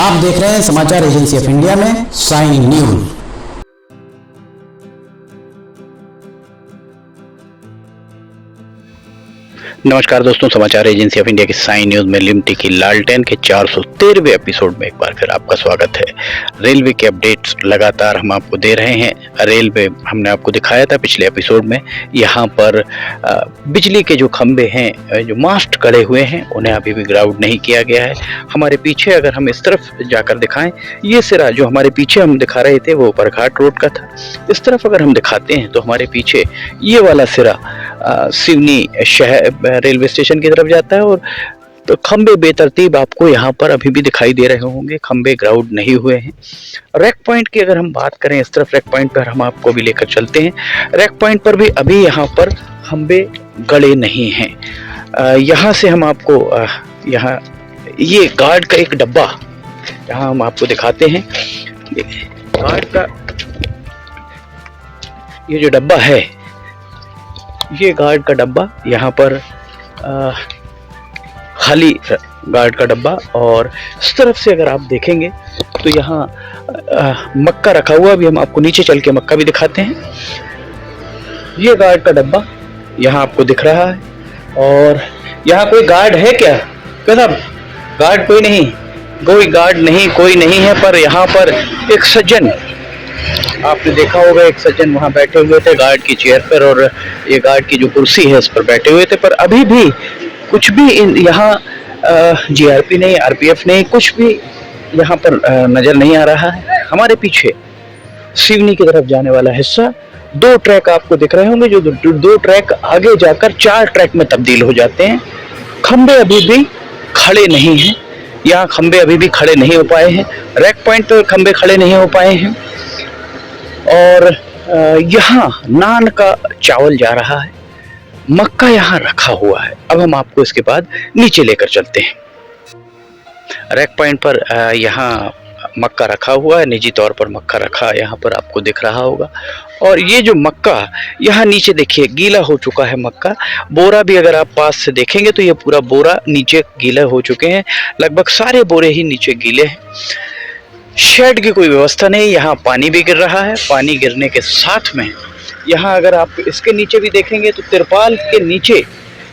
आप देख रहे हैं समाचार एजेंसी ऑफ इंडिया में साइन न्यूज। नमस्कार दोस्तों, समाचार एजेंसी ऑफ इंडिया की साइन न्यूज में लिमटी की लालटेन के 413वें एपिसोड में एक बार फिर आपका स्वागत है। रेलवे के अपडेट्स लगातार हम आपको दे रहे हैं। रेलवे हमने आपको दिखाया था पिछले एपिसोड में, यहाँ पर बिजली के जो खंभे हैं, जो मास्ट गड़े हुए हैं, उन्हें अभी भी ग्राउंड नहीं किया गया है। हमारे पीछे अगर हम इस तरफ जाकर दिखाएं, ये सिरा जो हमारे पीछे हम दिखा रहे थे वो बरघाट रोड का था। इस तरफ अगर हम दिखाते हैं तो हमारे पीछे ये वाला सिरा सिवनी शहर रेलवे स्टेशन की तरफ जाता है, और तो खंबे बेतरतीब आपको यहाँ पर अभी भी दिखाई दे रहे होंगे। खंबे ग्राउंड नहीं हुए हैं। रैक पॉइंट की अगर हम बात करें, इस तरफ रैक पॉइंट पर हम आपको भी लेकर चलते हैं। रैक पॉइंट पर भी अभी यहाँ पर खंबे गड़े नहीं हैं। यहाँ से हम आपको यहाँ ये गार्ड का एक डब्बा यहाँ हम आपको दिखाते हैं। गार्ड का ये जो डब्बा है, ये गार्ड का डब्बा यहाँ पर खाली गार्ड का डब्बा, और इस तरफ से अगर आप देखेंगे तो यहाँ मक्का रखा हुआ। भी हम आपको नीचे चल के मक्का भी दिखाते हैं। ये गार्ड का डब्बा यहाँ आपको दिख रहा है, और यहाँ कोई गार्ड है क्या? साहब, गार्ड कोई नहीं, कोई गार्ड नहीं, कोई नहीं है। पर यहाँ पर एक सज्जन, आपने देखा होगा, एक सज्जन वहाँ बैठे हुए थे गार्ड की चेयर पर, और ये गार्ड की जो कुर्सी है उस पर बैठे हुए थे। पर अभी भी कुछ भी यहाँ जीआरपी नहीं, आरपीएफ नहीं, कुछ भी यहाँ पर नजर नहीं आ रहा है। हमारे पीछे सिवनी की तरफ जाने वाला हिस्सा, 2 ट्रैक आपको दिख रहे होंगे, जो 2 ट्रैक आगे जाकर 4 ट्रैक में तब्दील हो जाते हैं। खंबे अभी भी खड़े नहीं हैं, यहाँ खंबे अभी भी खड़े नहीं हो पाए हैं। रैक पॉइंट पर खंबे खड़े नहीं हो पाए हैं, और यहाँ नान का चावल जा रहा है, मक्का यहाँ रखा हुआ है। अब हम आपको इसके बाद नीचे लेकर चलते हैं। रैक पॉइंट पर यहाँ मक्का रखा हुआ है, निजी तौर पर मक्का रखा यहाँ पर आपको दिख रहा होगा। और ये जो मक्का यहाँ नीचे देखिए गीला हो चुका है मक्का। बोरा भी अगर आप पास से देखेंगे तो ये पूरा बोरा नीचे गीला हो चुके हैं, लगभग सारे बोरे ही नीचे गीले हैं। शेड की कोई व्यवस्था नहीं, यहाँ पानी भी गिर रहा है। पानी गिरने के साथ में यहाँ अगर आप इसके नीचे भी देखेंगे तो तिरपाल के नीचे,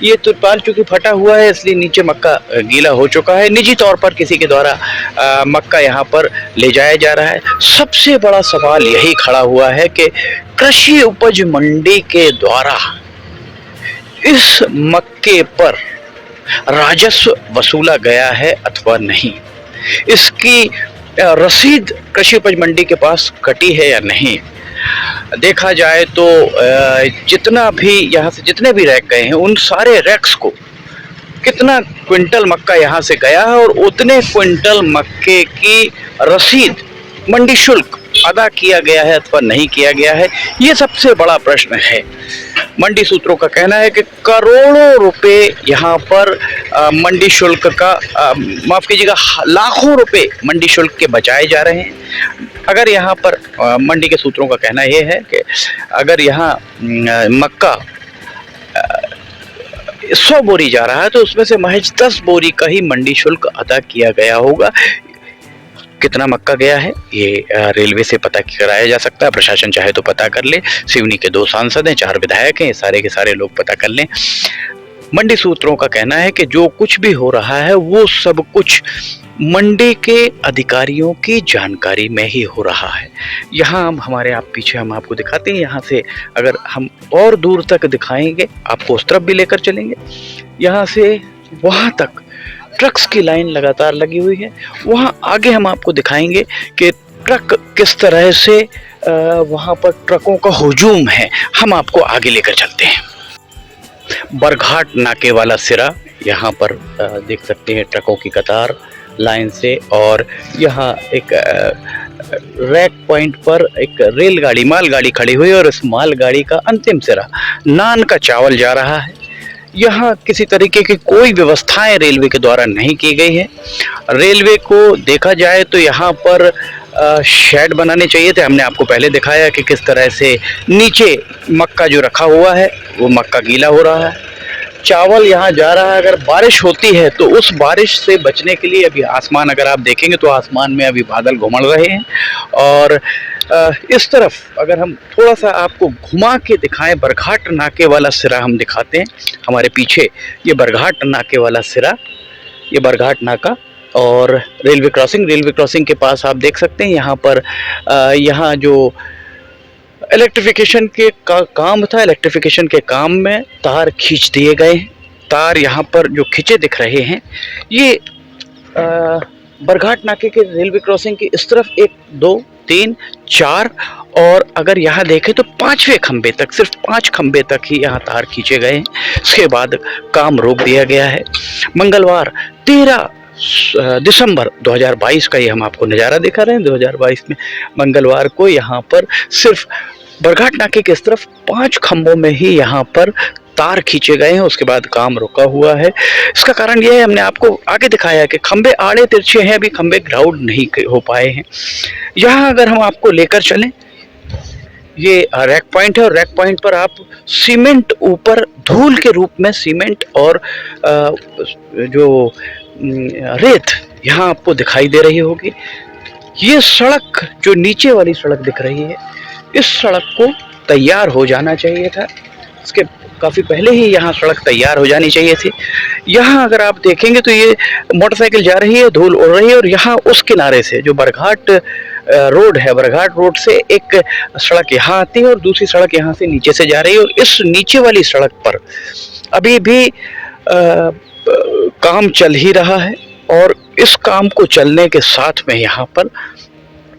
ये तिरपाल चूंकि फटा हुआ है इसलिए नीचे मक्का गीला हो चुका है। निजी तौर पर किसी के द्वारा मक्का यहाँ पर ले जाया जा रहा है। सबसे बड़ा सवाल यही खड़ा हुआ है कि कृषि उपज मंडी के द्वारा इस मक्के पर राजस्व वसूला गया है अथवा नहीं। इसकी रसीद कृषि उपज मंडी के पास कटी है या नहीं। देखा जाए तो जितना भी यहाँ से जितने भी रैक गए हैं, उन सारे रैक्स को कितना क्विंटल मक्का यहाँ से गया है, और उतने क्विंटल मक्के की रसीद मंडी शुल्क अदा किया गया है अथवा नहीं किया गया है, ये सबसे बड़ा प्रश्न है। मंडी सूत्रों का कहना है कि करोड़ों रुपए यहाँ पर मंडी शुल्क का, माफ कीजिएगा, लाखों रुपए मंडी शुल्क के बचाए जा रहे हैं। अगर यहाँ पर मंडी के सूत्रों का कहना यह है कि अगर यहाँ मक्का 100 बोरी जा रहा है तो उसमें से महज 10 बोरी का ही मंडी शुल्क अदा किया गया होगा। कितना मक्का गया है ये रेलवे से पता कराया जा सकता है। प्रशासन चाहे तो पता कर ले। सिवनी के 2 सांसद हैं, 4 विधायक हैं, ये सारे के सारे लोग पता कर लें। मंडी सूत्रों का कहना है कि जो कुछ भी हो रहा है वो सब कुछ मंडी के अधिकारियों की जानकारी में ही हो रहा है। यहाँ हमारे आप पीछे हम आपको दिखाते हैं। यहाँ से अगर हम और दूर तक दिखाएंगे, आपको उस तरफ भी लेकर चलेंगे। यहाँ से वहाँ तक ट्रक्स की लाइन लगातार लगी हुई है। वहाँ आगे हम आपको दिखाएंगे कि ट्रक किस तरह से वहाँ पर ट्रकों का हुजूम है। हम आपको आगे लेकर चलते हैं। बरघाट नाके वाला सिरा, यहाँ पर देख सकते हैं ट्रकों की कतार लाइन से, और यहाँ एक रैक पॉइंट पर एक रेलगाड़ी, मालगाड़ी खड़ी हुई, और इस मालगाड़ी का अंतिम सिरा नान का चावल जा रहा है। यहाँ किसी तरीके की कोई व्यवस्थाएं रेलवे के द्वारा नहीं की गई है। रेलवे को देखा जाए तो यहाँ पर शेड बनाने चाहिए थे। हमने आपको पहले दिखाया कि किस तरह से नीचे मक्का जो रखा हुआ है वो मक्का गीला हो रहा है। चावल यहाँ जा रहा है। अगर बारिश होती है तो उस बारिश से बचने के लिए अभी आसमान अगर आप देखेंगे तो आसमान में अभी बादल घुमड़ रहे हैं। और इस तरफ अगर हम थोड़ा सा आपको घुमा के दिखाएं, बरघाट नाके वाला सिरा हम दिखाते हैं। हमारे पीछे ये बरघाट नाके वाला सिरा, ये बरघाट नाका और रेलवे क्रॉसिंग के पास आप देख सकते हैं यहाँ पर यहाँ जो इलेक्ट्रिफिकेशन के काम था, इलेक्ट्रिफिकेशन के काम में तार खींच दिए गए हैं। तार यहाँ पर जो खींचे दिख रहे हैं ये बरघाट नाके के रेलवे क्रॉसिंग की इस तरफ 1 2 3 4 और अगर यहाँ देखें तो 5वें खंबे तक, सिर्फ 5 खंबे तक ही यहाँ तार खींचे गए हैं। इसके बाद काम रोक दिया गया है। मंगलवार 13 दिसंबर 2022 का ये हम आपको नज़ारा दिखा रहे हैं। 2022 में मंगलवार को यहाँ पर सिर्फ बरघाट नाके के इस तरफ 5 खंभों में ही यहाँ पर तार खींचे गए हैं। उसके बाद काम रुका हुआ है। इसका कारण यह है, हमने आपको आगे दिखाया है कि खंभे आड़े तिरछे हैं, अभी खंभे ग्राउंड नहीं हो पाए हैं। यहाँ अगर हम आपको लेकर चलें, ये रैक पॉइंट है और रैक पॉइंट पर आप सीमेंट ऊपर धूल के रूप में सीमेंट और जो रेत यहाँ आपको दिखाई दे रही होगी। ये सड़क जो नीचे वाली सड़क दिख रही है, इस सड़क को तैयार हो जाना चाहिए था। इसके काफ़ी पहले ही यहाँ सड़क तैयार हो जानी चाहिए थी। यहाँ अगर आप देखेंगे तो ये मोटरसाइकिल जा रही है, धूल उड़ रही है और यहाँ उस किनारे से जो बरघाट रोड है, बरघाट रोड से एक सड़क यहाँ आती है और दूसरी सड़क यहाँ से नीचे से जा रही है। और इस नीचे वाली सड़क पर अभी भी काम चल ही रहा है और इस काम को चलने के साथ में यहाँ पर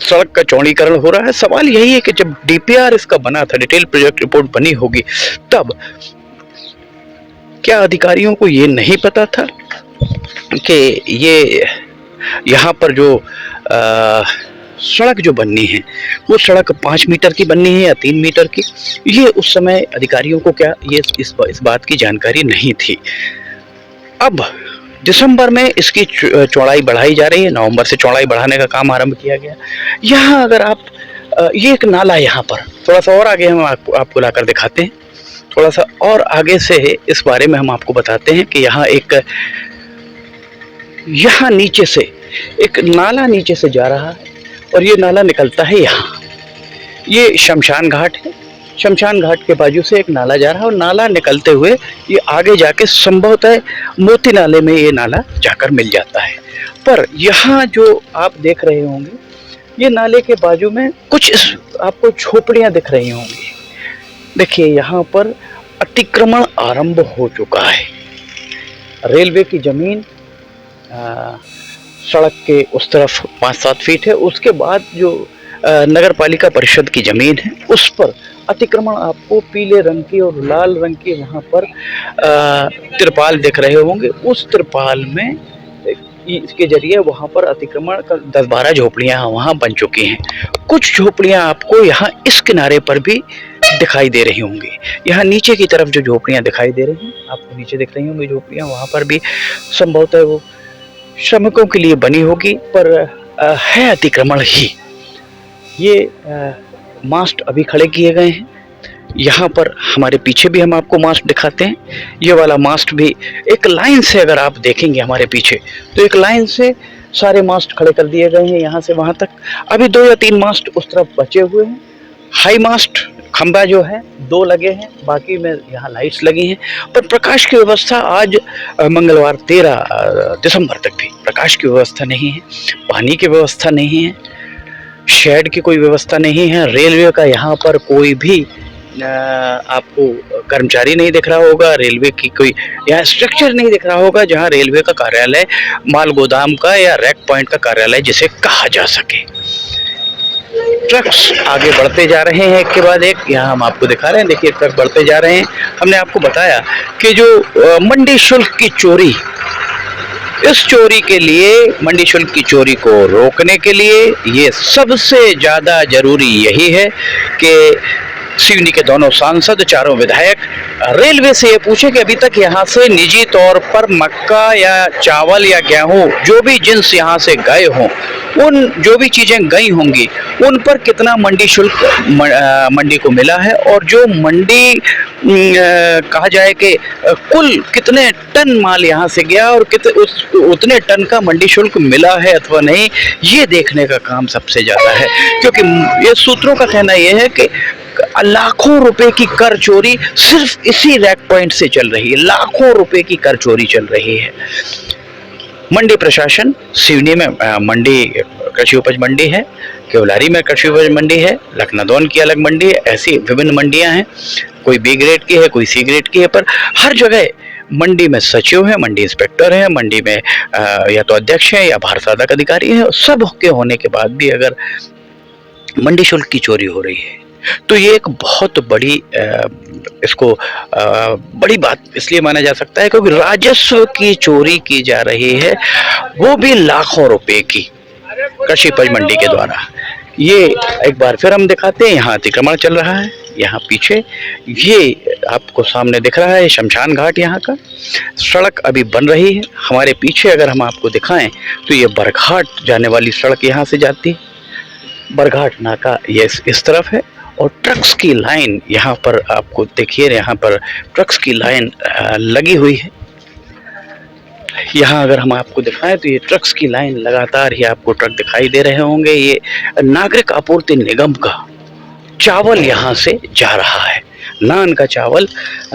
सड़क का चौड़ीकरण हो रहा है। सवाल यही है कि जब डीपीआर इसका बना था, डिटेल प्रोजेक्ट रिपोर्ट बनी होगी, तब क्या अधिकारियों को ये नहीं पता था कि ये यहाँ पर जो सड़क जो बननी है वो सड़क 5 मीटर की बननी है या 3 मीटर की? ये उस समय अधिकारियों को क्या ये इस बात की जानकारी नहीं थी। अब दिसंबर में इसकी चौड़ाई बढ़ाई जा रही है, नवंबर से चौड़ाई बढ़ाने का काम आरंभ किया गया। यहाँ अगर आप ये एक नाला, यहाँ पर थोड़ा सा और आगे हम आपको लाकर दिखाते हैं। थोड़ा सा और आगे से इस बारे में हम आपको बताते हैं कि यहाँ नीचे से एक नाला नीचे से जा रहा है और ये नाला निकलता है यहाँ। ये शमशान घाट है। शमशान घाट के बाजू से एक नाला जा रहा है और नाला निकलते हुए ये आगे जाके संभवतः मोती नाले में ये नाला जाकर मिल जाता है। पर यहाँ जो आप देख रहे होंगे, ये नाले के बाजू में कुछ आपको झोपड़ियाँ दिख रही होंगी। देखिए यहाँ पर अतिक्रमण आरंभ हो चुका है। रेलवे की जमीन सड़क के उस तरफ 5-7 फीट है। उसके बाद जो नगर पालिका परिषद की जमीन है उस पर अतिक्रमण आपको पीले रंग की और लाल रंग की वहाँ पर तिरपाल दिख रहे होंगे। उस तिरपाल में इसके जरिए वहाँ पर अतिक्रमण का 10-12 झोपड़ियाँ वहाँ बन चुकी हैं। कुछ झोपड़ियाँ आपको यहाँ इस किनारे पर भी दिखाई दे रही होंगी। यहाँ नीचे की तरफ जो झोपड़ियाँ दिखाई दे रही हैं, आपको नीचे दिख रही होंगी झोपड़ियाँ, वहाँ पर भी संभवतः वो श्रमिकों के लिए बनी होगी, पर है अतिक्रमण ही। ये मास्ट अभी खड़े किए गए हैं। यहाँ पर हमारे पीछे भी हम आपको मास्ट दिखाते हैं। ये वाला मास्ट भी एक लाइन से अगर आप देखेंगे हमारे पीछे तो एक लाइन से सारे मास्ट खड़े कर दिए गए हैं यहाँ से वहाँ तक। अभी 2 या 3 मास्ट उस तरफ बचे हुए हैं। हाई मास्ट खंबा जो है 2 लगे हैं, बाकी में यहाँ लाइट्स लगी हैं। पर प्रकाश की व्यवस्था आज मंगलवार 13 दिसंबर तक भी प्रकाश की व्यवस्था नहीं है, पानी की व्यवस्था नहीं है, शेड की कोई व्यवस्था नहीं है। रेलवे का यहाँ पर कोई भी आपको कर्मचारी नहीं दिख रहा होगा, रेलवे की कोई यहाँ स्ट्रक्चर नहीं दिख रहा होगा जहाँ रेलवे का कार्यालय, माल गोदाम का या रैक पॉइंट का कार्यालय जिसे कहा जा सके। ट्रक्स आगे बढ़ते जा रहे हैं एक के बाद एक। यहाँ हम आपको दिखा रहे हैं, देखिए ट्रक बढ़ते जा रहे हैं। हमने आपको बताया कि जो मंडी शुल्क की चोरी, इस चोरी के लिए, मंडी शुल्क की चोरी को रोकने के लिए ये सबसे ज़्यादा जरूरी यही है कि सिवनी के दोनों सांसद, चारों विधायक रेलवे से ये पूछे कि अभी तक यहाँ से निजी तौर पर मक्का या चावल या गेहूँ जो भी जिन्स यहाँ से गए हों, उन जो भी चीज़ें गई होंगी उन पर कितना मंडी शुल्क मंडी को मिला है और जो मंडी कहा जाए कि कुल कितने टन माल यहाँ से गया और उतने टन का मंडी शुल्क मिला है अथवा नहीं, ये देखने का काम सबसे ज़्यादा है। क्योंकि ये सूत्रों का कहना यह है कि लाखों रुपए की कर चोरी सिर्फ इसी रैक पॉइंट से चल रही है, लाखों रुपए की कर चोरी चल रही है। मंडी प्रशासन सिवनी में मंडी कृषि उपज मंडी है, केवलारी में कृषि उपज मंडी है, लखनदौन की अलग मंडी है, ऐसी विभिन्न मंडियां हैं। कोई बी ग्रेड की है, कोई सी ग्रेड की है, पर हर जगह मंडी में सचिव है, मंडी इंस्पेक्टर है, मंडी में या तो अध्यक्ष है या भारसाधक अधिकारी है। सब के होने के बाद भी अगर मंडी शुल्क की चोरी हो रही है तो ये एक बहुत बड़ी इसको बड़ी बात इसलिए माना जा सकता है क्योंकि राजस्व की चोरी की जा रही है, वो भी लाखों रुपए की कृषि उपज मंडी के द्वारा। ये एक बार फिर हम दिखाते हैं, यहाँ अतिक्रमण चल रहा है, यहाँ पीछे ये आपको सामने दिख रहा है शमशान घाट, यहाँ का सड़क अभी बन रही है। हमारे पीछे अगर हम आपको दिखाएं तो ये बरघाट जाने वाली सड़क यहाँ से जाती है, बरघाट नाका ये इस तरफ है और ट्रक्स की लाइन यहाँ पर आपको देखिए, यहाँ पर ट्रक्स की लाइन लगी हुई है। यहाँ अगर हम आपको दिखाएं तो ये ट्रक्स की लाइन लगातार ही आपको ट्रक दिखाई दे रहे होंगे। ये नागरिक आपूर्ति निगम का चावल यहाँ से जा रहा है, नान का चावल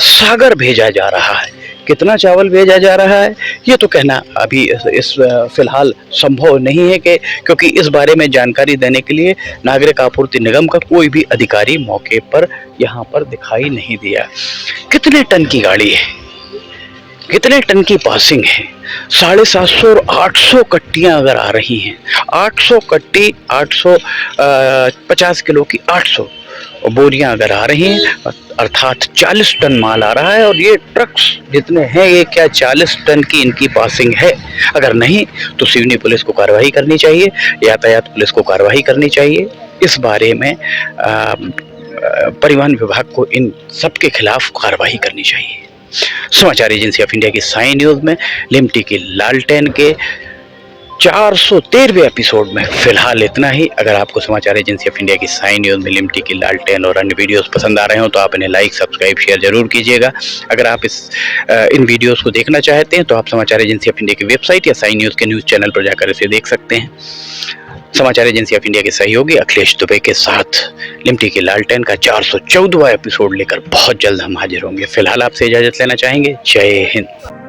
सागर भेजा जा रहा है। कितना चावल भेजा जा रहा है ये तो कहना अभी इस फिलहाल संभव नहीं है कि क्योंकि इस बारे में जानकारी देने के लिए नागरिक आपूर्ति निगम का कोई भी अधिकारी मौके पर यहाँ पर दिखाई नहीं दिया। कितने टन की गाड़ी है, कितने टन की पासिंग है, 750 और 800 कट्टियाँ अगर आ रही हैं, 800 कट्टी 850 किलो की 800 बोरियां अगर आ रही हैं अर्थात 40 टन माल आ रहा है। और ये ट्रक्स जितने हैं ये क्या 40 टन की इनकी पासिंग है? अगर नहीं तो सिवनी पुलिस को कार्रवाई करनी चाहिए, यातायात पुलिस को कार्रवाई करनी चाहिए। इस बारे में परिवहन विभाग को इन सब के खिलाफ कार्रवाई करनी चाहिए। समाचार एजेंसी ऑफ इंडिया की साई न्यूज़ में लिमटी की लालटेन के 413वें एपिसोड में फिलहाल इतना ही। अगर आपको समाचार एजेंसी ऑफ इंडिया की साई न्यूज़ में लिमटी की लालटेन और अन्य वीडियोस पसंद आ रहे हो तो आप इन्हें लाइक, सब्सक्राइब, शेयर जरूर कीजिएगा। अगर आप इन वीडियोस को देखना चाहते हैं तो आप समाचार एजेंसी ऑफ इंडिया की वेबसाइट या साई न्यूज़ के न्यूज़ चैनल पर जाकर इसे देख सकते हैं। समाचार एजेंसी ऑफ इंडिया के सहयोगी अखिलेश दुबे के साथ लिमटी की लालटेन का 414वां एपिसोड लेकर बहुत जल्द हम हाजिर होंगे। फिलहाल आपसे इजाजत लेना चाहेंगे। जय हिंद।